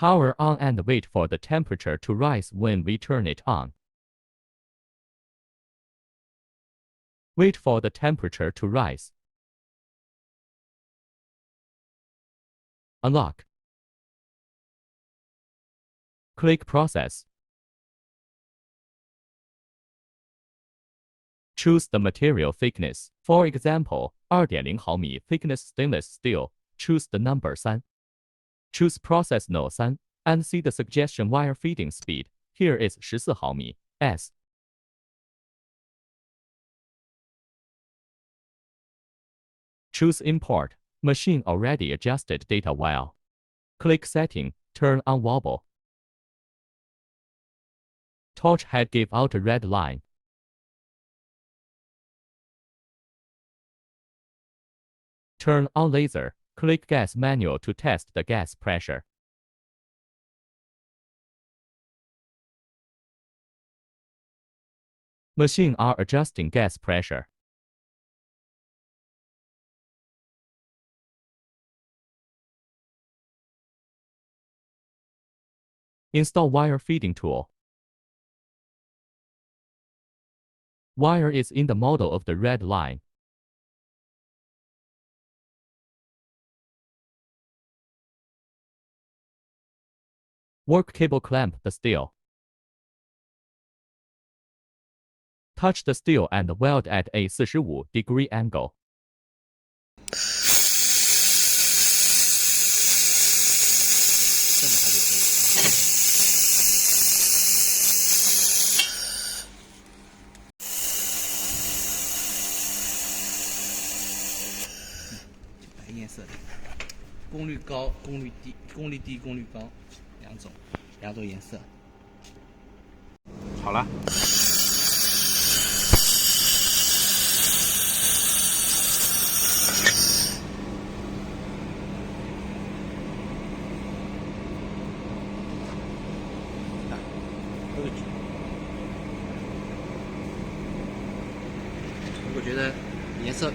Power on and wait for the temperature to rise when we turn it on. Wait for the temperature to rise. Unlock. Click Process. Choose the material thickness. For example, 2.0毫米 thickness stainless steel. Choose the number 3. Choose Process No 3 and see the suggestion wire feeding speed. Here is 14 毫米S. Choose Import. Machine already adjusted data well. Click Setting. Turn on Wobble. Torch head gave out a red line. Turn on laser. Click Gas Manual to test the gas pressure. Machine are adjusting gas pressure. Install wire feeding tool. Wire is in the model of the red line. Work cable clamp the steel. Touch the steel and weld at a 45-degree angle.白颜色的，功率高、功率低、功率低、功率高两种颜色。好了。我觉得颜色。